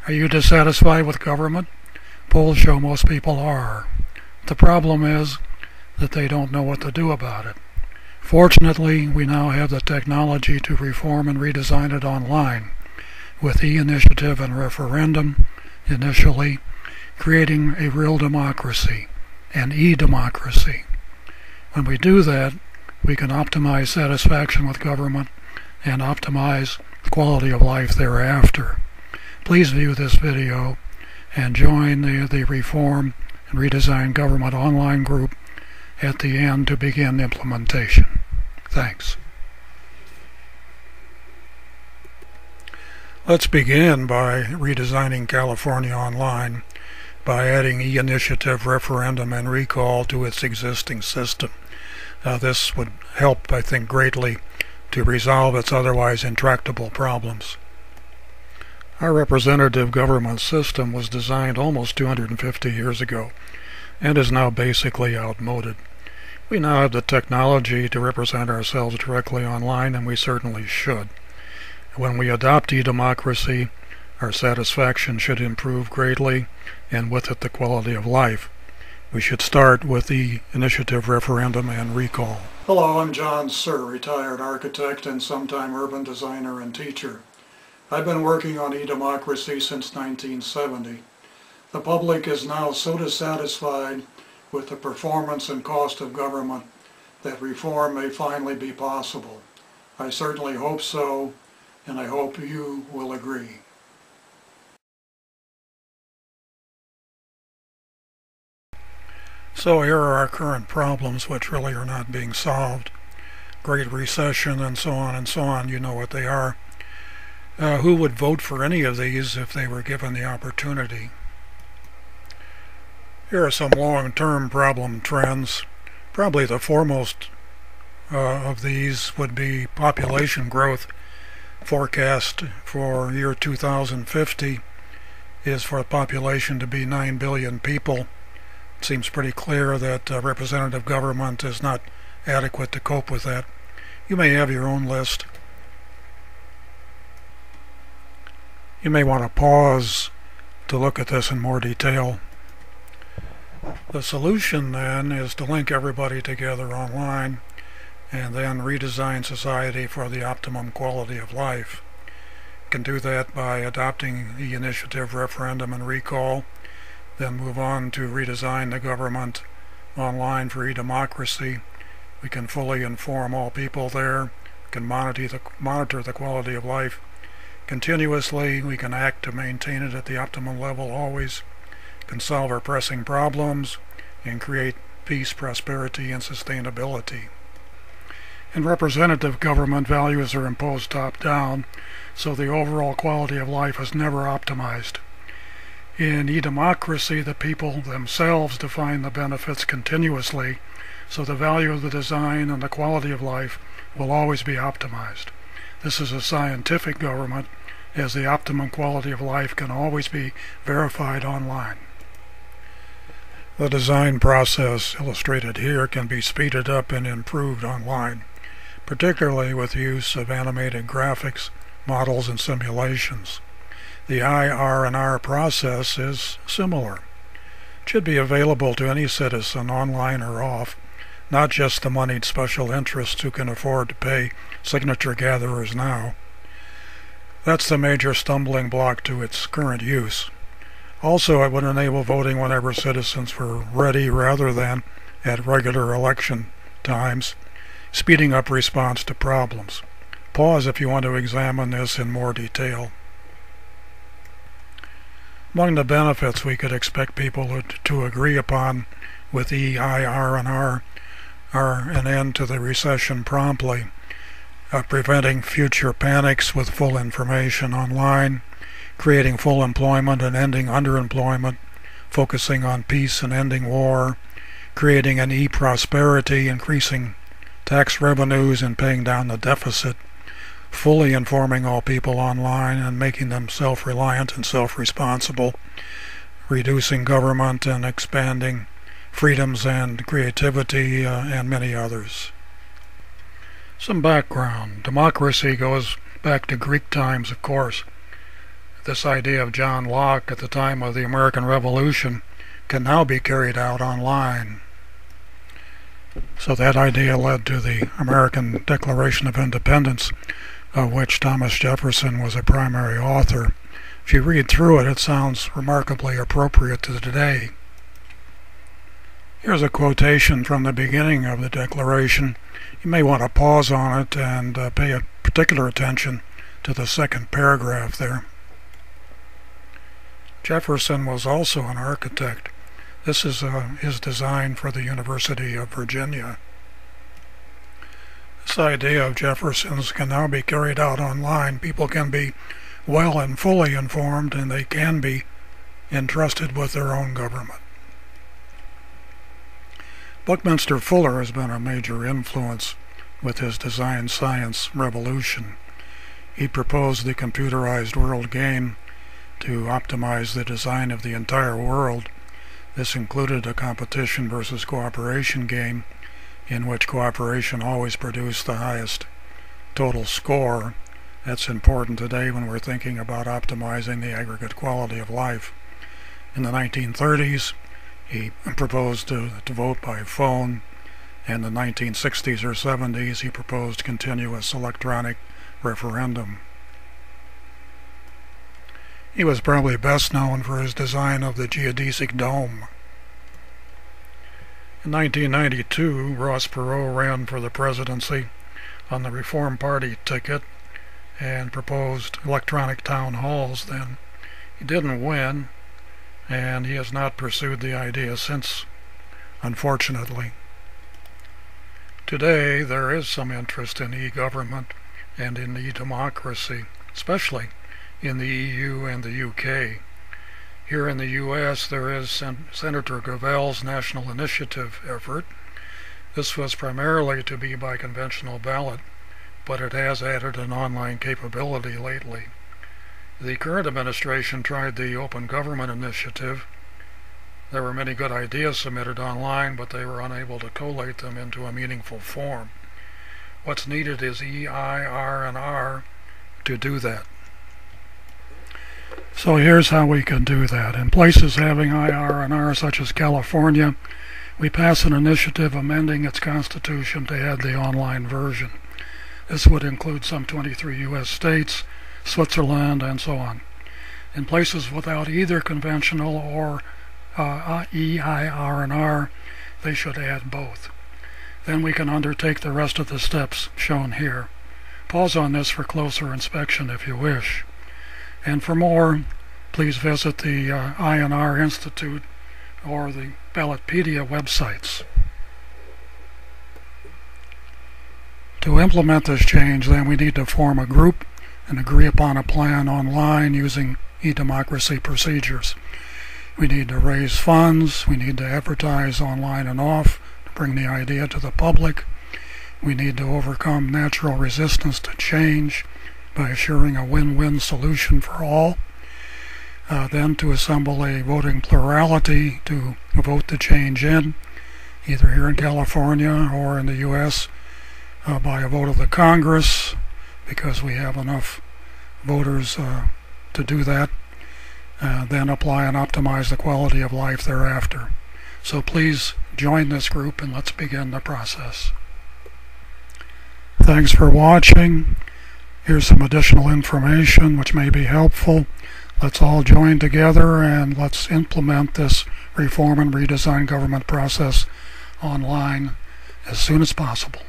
Are you dissatisfied with government? Polls show most people are. The problem is that they don't know what to do about it. Fortunately, we now have the technology to reform and redesign it online, with e-initiative and referendum initially, creating a real democracy, an e-democracy. When we do that, we can optimize satisfaction with government and optimize quality of life thereafter. Please view this video and join the Reform and Redesign Government online group at the end to begin implementation. Thanks. Let's begin by redesigning California Online by adding e-initiative, referendum, and recall to its existing system. This would help, I think, greatly to resolve its otherwise intractable problems. Our representative government system was designed almost 250 years ago and is now basically outmoded. We now have the technology to represent ourselves directly online, and we certainly should. When we adopt e-democracy, our satisfaction should improve greatly, and with it the quality of life. We should start with the initiative, referendum, and recall. Hello, I'm John Sir, retired architect and sometime urban designer and teacher. I've been working on e-democracy since 1970. The public is now so dissatisfied with the performance and cost of government that reform may finally be possible. I certainly hope so, and I hope you will agree. So here are our current problems, which really are not being solved. Great Recession and so on, you know what they are. Who would vote for any of these if they were given the opportunity? Here are some long-term problem trends. Probably the foremost of these would be population growth. Forecast for year 2050 is for the population to be 9 billion people. It seems pretty clear that representative government is not adequate to cope with that. You may have your own list. You may want to pause to look at this in more detail. The solution then is to link everybody together online and then redesign society for the optimum quality of life. You can do that by adopting the initiative, referendum, and recall, then move on to redesign the government online for e-democracy. We can fully inform all people there. We can monitor the quality of life continuously. We can act to maintain it at the optimum level always. We can solve our pressing problems and create peace, prosperity, and sustainability. In representative government, values are imposed top-down, so the overall quality of life is never optimized. In e-democracy, the people themselves define the benefits continuously, so the value of the design and the quality of life will always be optimized. This is a scientific government, as the optimum quality of life can always be verified online. The design process illustrated here can be speeded up and improved online, particularly with use of animated graphics, models, and simulations. The IR&R process is similar. It should be available to any citizen, online or off, not just the moneyed special interests who can afford to pay signature gatherers now. That's the major stumbling block to its current use. Also, it would enable voting whenever citizens were ready rather than at regular election times, speeding up response to problems. Pause if you want to examine this in more detail. Among the benefits we could expect people to agree upon with EIR&R are an end to the recession promptly, preventing future panics with full information online, creating full employment and ending underemployment, focusing on peace and ending war, creating an e-prosperity, increasing tax revenues and paying down the deficit, fully informing all people online and making them self-reliant and self-responsible, reducing government and expanding freedoms and creativity, and many others. Some background. Democracy goes back to Greek times, of course. this idea of John Locke at the time of the American Revolution can now be carried out online. So that idea led to the American Declaration of Independence, of which Thomas Jefferson was a primary author. If you read through it, it sounds remarkably appropriate to today. Here's a quotation from the beginning of the Declaration. You may want to pause on it and pay a particular attention to the second paragraph there. Jefferson was also an architect. This is his design for the University of Virginia. This idea of Jefferson's can now be carried out online. People can be well and fully informed, and they can be entrusted with their own government. Buckminster Fuller has been a major influence with his design science revolution. He proposed the computerized world game to optimize the design of the entire world. This included a competition versus cooperation game in which cooperation always produced the highest total score. That's important today when we're thinking about optimizing the aggregate quality of life. In the 1930s, he proposed to vote by phone. In the 1960s or 70s, he proposed continuous electronic referendum. He was probably best known for his design of the geodesic dome. In 1992, Ross Perot ran for the presidency on the Reform Party ticket and proposed electronic town halls then. He didn't win, and he has not pursued the idea since, unfortunately. Today, there is some interest in e-government and in e-democracy, especially in the EU and the UK. Here in the US, there is Senator Gravel's National Initiative effort. This was primarily to be by conventional ballot, but it has added an online capability lately. The current administration tried the Open Government Initiative. There were many good ideas submitted online, but they were unable to collate them into a meaningful form. What's needed is EIR&R to do that. So here's how we can do that. In places having IR&R, such as California, we pass an initiative amending its constitution to add the online version. This would include some 23 U.S. states, Switzerland, and so on. In places without either conventional or EIR&R, they should add both. Then we can undertake the rest of the steps shown here. Pause on this for closer inspection if you wish. And for more, please visit the INR Institute or the Ballotpedia websites. To implement this change, then, we need to form a group and agree upon a plan online using e-democracy procedures. We need to raise funds, we need to advertise online and off to bring the idea to the public. We need to overcome natural resistance to change by assuring a win-win solution for all. Then to assemble a voting plurality to vote the change in, either here in California or in the U.S. By a vote of the Congress, because we have enough voters to do that. Then apply and optimize the quality of life thereafter. So please join this group and let's begin the process. Thanks for watching. Here's some additional information which may be helpful. Let's all join together and let's implement this Reform and Redesign Government process online as soon as possible.